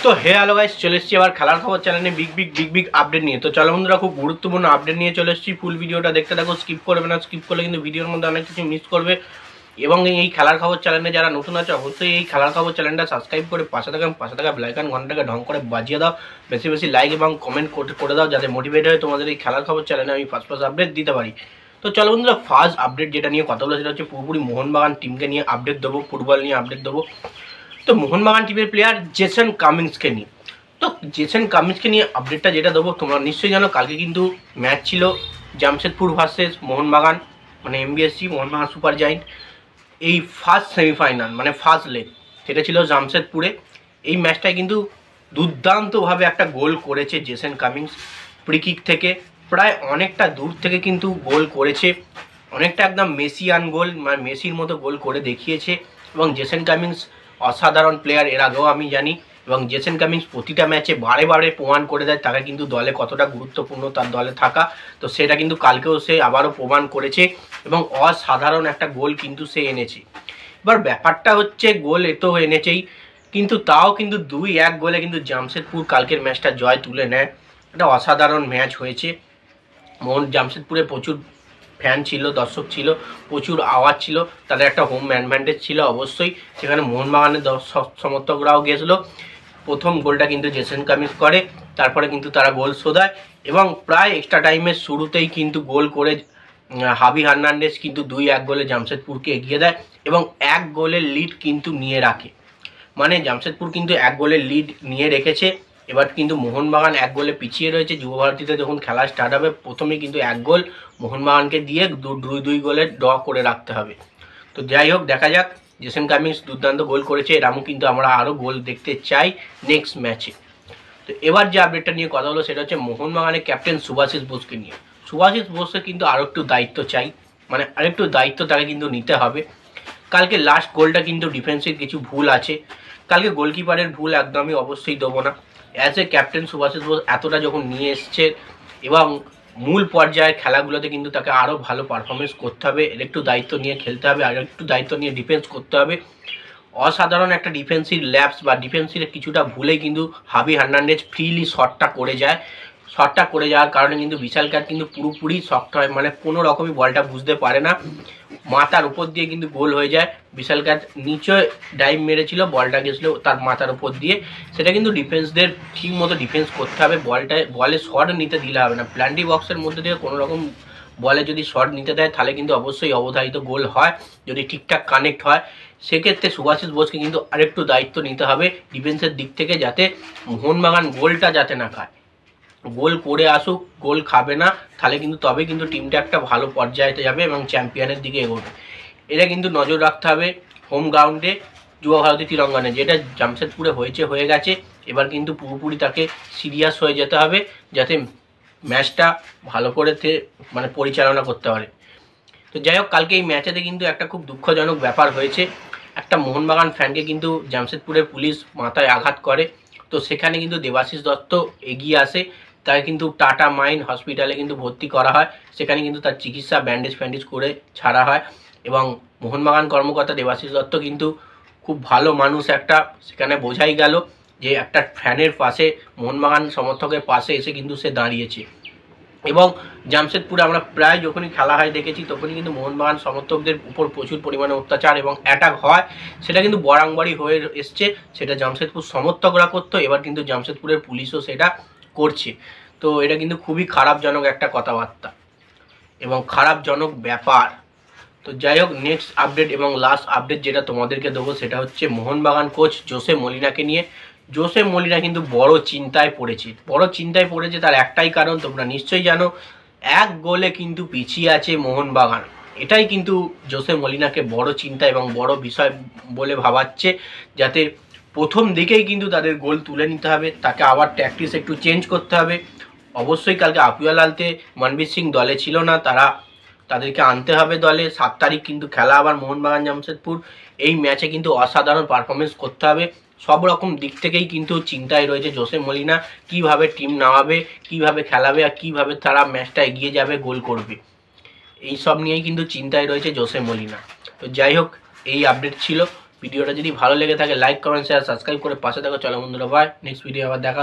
তো হে hello guys, চলে এসেছি আবার খেলার খবর চ্যানেলে বিগ আপডেট নিয়ে। তো চলো বন্ধুরা, খুব গুরুত্বপূর্ণ আপডেট নিয়ে চলে এসেছি। ফুল ভিডিওটা দেখতে থাকো, স্কিপ করবে না। স্কিপ করলে কিন্তু ভিডিওর মধ্যে অনেক কিছু মিস করবে। এবং এই খেলার খবর চ্যানেলে যারা নতুন আছে, অবশ্যই এই খেলার খবর চ্যানেলটা সাবস্ক্রাইব করে পাশে থাকা বেল আইকন ঘন্টাকে ঢং করে বাজিয়ে দাও। বেশি বেশি লাইক এবং কমেন্ট করে দাও, যাতে মোটিভেট হয় তোমাদের এই খেলার খবর চ্যানেলে আমি ফার্স্ট আপডেট দিতে পারি। তো চলো বন্ধুরা, ফার্স্ট আপডেট যেটা নিয়ে কথা বলে সেটা হচ্ছে পুরোপুরি মোহনবাগান টিমকে নিয়ে আপডেট দেবো, ফুটবল নিয়ে আপডেট দেবো। তো মোহনবাগান টিমের প্লেয়ার জেসন কামিন্সকে নিয়ে। তো জেসন কামিন্সকে নিয়ে আপডেটটা যেটা দেবো, তোমরা নিশ্চয়ই জানো কালকে কিন্তু ম্যাচ ছিল জামশেদপুর ভার্সেস মোহনবাগান, মানে এমবিএসসি মোহনবাগান সুপার জায়েন্ট। এই ফার্স্ট সেমিফাইনাল মানে ফার্স্ট লেগ, সেটা ছিল জামশেদপুরে। এই ম্যাচটায় কিন্তু দুর্দান্তভাবে একটা গোল করেছে জেসন কামিন্স ফ্রি কিক থেকে, প্রায় অনেকটা দূর থেকে কিন্তু গোল করেছে, অনেকটা একদম মেসিয়ান গোল, মানে মেসির মতো গোল করে দেখিয়েছে। এবং জেসন কামিন্স অসাধারণ প্লেয়ার, এর আগেও আমি জানি। এবং জেসন কামিন্স প্রতিটা ম্যাচে বারে প্রমাণ করে দেয় তাকে কিন্তু দলে কতটা গুরুত্বপূর্ণ তার দলে থাকা। তো সেটা কিন্তু কালকেও সে আবারও প্রমাণ করেছে এবং অসাধারণ একটা গোল কিন্তু সে এনেছে। এবার ব্যাপারটা হচ্ছে, গোল এ তো এনেছেই, কিন্তু তাও কিন্তু 2-1 গোলে কিন্তু জামশেদপুর কালকের ম্যাচটা জয় তুলে নেয়। একটা অসাধারণ ম্যাচ হয়েছে। জামশেদপুরে প্রচুর ফ্যান ছিল, দর্শক ছিল, প্রচুর আওয়াজ ছিল, তাদের একটা হোম অ্যাডভান্টেজ ছিল অবশ্যই। সেখানে মোহনবাগানের সমর্থকরাও গেছিলো। প্রথম গোলটা কিন্তু জেসন কামিন্স করে, তারপরে কিন্তু তারা গোল শোধায় এবং প্রায় এক্সট্রা টাইমের শুরুতেই কিন্তু গোল করে হাবি হার্নান্ডেজ কিন্তু 2-1 গোলে জামশেদপুরকে এগিয়ে দেয় এবং 1 গোলের লিড কিন্তু নিয়ে রাখে। মানে জামশেদপুর কিন্তু 1 গোলের লিড নিয়ে রেখেছে। এবার কিন্তু মোহনবাগান 1 গোলে পিছিয়ে রয়েছে। যুবভারতীতে যখন খেলা স্টার্ট হবে, প্রথমে কিন্তু 1 গোল মোহনবাগানকে দিয়ে 2 গোলের ড্র করে রাখতে হবে। তো যাই হোক, দেখা যাক। জেসন কামিন্স দুর্দান্ত গোল করেছে, এরকম কিন্তু আমরা আরও গোল দেখতে চাই নেক্সট ম্যাচে। তো এবার যে আপডেটটা নিয়ে কথা হলো সেটা হচ্ছে মোহনবাগানের ক্যাপ্টেন সুভাশিস বোসকে নিয়ে। সুভাশিস বোসকে কিন্তু আরও একটু দায়িত্ব চাই, মানে আরেকটু দায়িত্ব তাকে কিন্তু নিতে হবে। কালকে লাস্ট গোলটা কিন্তু ডিফেন্সের কিছু ভুল আছে, কালকে গোলকিপারের ভুল একদমই অবশ্যই দেবো না। As a captain Subhashis Bose এতটা যখন নিয়ে এসছে এবং মূল পর্যায়ের খেলাগুলোতে কিন্তু তাকে আরও ভালো পারফরমেন্স করতে হবে, এর একটু দায়িত্ব নিয়ে খেলতে হবে, আর একটু দায়িত্ব নিয়ে ডিফেন্স করতে হবে। অসাধারণ একটা ডিফেন্সিভ ল্যাপস বা ডিফেন্সিভ কিছুটা ভুলেই কিন্তু হাবি হার্নান্ডেজ ফ্রিলি শটটা করে যায়। শটটা করে যাওয়ার কারণে কিন্তু বিশালকার কিন্তু পুরোপুরি শক্ত হয়, মানে কোনো রকমই বলটা বুঝতে পারে না, মাথার উপর দিয়ে কিন্তু গোল হয়ে যায়। বিশালকার নিচে ডাইভ মেরেছিল, বলটা গেছিলো তার মাথার উপর দিয়ে। সেটা কিন্তু ডিফেন্সদের ঠিক মতো ডিফেন্স করতে হবে, বলে শট নিতে দিলে হবে না। প্ল্যান্টি বক্সের মধ্যে দিয়ে কোনো রকম বলে যদি শট নিতে দেয় তাহলে কিন্তু অবশ্যই অবধারিত গোল হয়, যদি ঠিকঠাক কানেক্ট হয়। সেক্ষেত্রে সুভাশিস বোসকে কিন্তু আরেকটু দায়িত্ব নিতে হবে ডিফেন্সের দিক থেকে, যাতে মোহনবাগান গোলটা যাতে না খায়। গোল করে আসুক, গোল খাবে না, তাহলে কিন্তু তবে কিন্তু টিমটা একটা ভালো পর্যায়েতে যাবে এবং চ্যাম্পিয়নের দিকে এগোবে। এটা কিন্তু নজর রাখতে হবে হোম গ্রাউন্ডে যুবভারতী তিরঙ্গানে, যেটা জামশেদপুরে হয়ে গেছে। এবার কিন্তু পুরোপুরি তাকে সিরিয়াস হয়ে যেতে হবে, যাতে ম্যাচটা ভালো করে মানে পরিচালনা করতে পারে। তো যাই হোক, কালকে এই ম্যাচেতে কিন্তু একটা খুব দুঃখজনক ব্যাপার হয়েছে। একটা মোহনবাগান ফ্যানকে কিন্তু জামশেদপুরের পুলিশ মাথায় আঘাত করে। তো সেখানে কিন্তু দেবাশিস দত্ত এগিয়ে আসে, তাকে কিন্তু টাটা মাইন হসপিটালে কিন্তু ভর্তি করা হয়। সেখানে কিন্তু তার চিকিৎসা ব্যান্ডেজ করে ছাড়া হয়। এবং মোহনবাগান কর্মকর্তা দেবাশিস দত্ত কিন্তু খুব ভালো মানুষ একটা, সেখানে বোঝাই গেল যে একটা ফ্যানের পাশে, মোহনবাগান সমর্থকের পাশে এসে কিন্তু সে দাঁড়িয়েছে। এবং জামশেদপুরে আমরা প্রায় যখনই খেলা হয় দেখেছি, তখনই কিন্তু মোহনবাগান সমর্থকদের উপর প্রচুর পরিমাণে অত্যাচার এবং অ্যাটাক হয়। সেটা কিন্তু বরাংবারই হয়ে এসছে, সেটা জামশেদপুর সমর্থকরা করতো, এবার কিন্তু জামশেদপুরের পুলিশও সেটা করছে। তো এটা কিন্তু খুবই খারাপজনক একটা কথাবার্তা এবং খারাপজনক ব্যাপার। তো যাই হোক, নেক্সট আপডেট এবং লাস্ট আপডেট যেটা তোমাদেরকে দেবো সেটা হচ্ছে মোহনবাগান কোচ জোসে মলিনাকে নিয়ে। জোসে মলিনা কিন্তু বড় চিন্তায় পড়েছে। তার একটাই কারণ, তোমরা নিশ্চয়ই জানো, 1 গোলে কিন্তু পিছিয়ে আছে মোহনবাগান। এটাই কিন্তু জোসে মলিনাকে বড় চিন্তা এবং বড় বিষয় বলে ভাবাচ্ছে, যাতে প্রথম দিকেই কিন্তু তাদের গোল তুলে নিতে হবে। তাকে আবার ট্যাকটিক্স একটু চেঞ্জ করতে হবে। অবশ্যই কালকে আপুয়াল আলতে মনবীর সিং দলে ছিল না, তাদেরকে আনতে হবে দলে। 7 তারিখ কিন্তু খেলা আবার মোহনবাগান জামশেদপুর। এই ম্যাচে কিন্তু অসাধারণ পারফরমেন্স করতে হবে। সব রকম দিক থেকেই কিন্তু চিন্তায় রয়েছে জোসে মলিনা, কিভাবে টিম নামাবে, কিভাবে খেলাবে, আর কিভাবে তারা ম্যাচটা এগিয়ে যাবে, গোল করবে। এই সব নিয়েই কিন্তু চিন্তায় রয়েছে জোসে মলিনা। তো যাই হোক, এই আপডেট ছিল। ভিডিওটা যদি ভালো লেগে থাকে লাইক কমেন্ট শেয়ার সাবস্ক্রাইব করে পাশে থাকো। চলো বন্ধুরা, বাই, নেক্সট ভিডিও আবার দেখা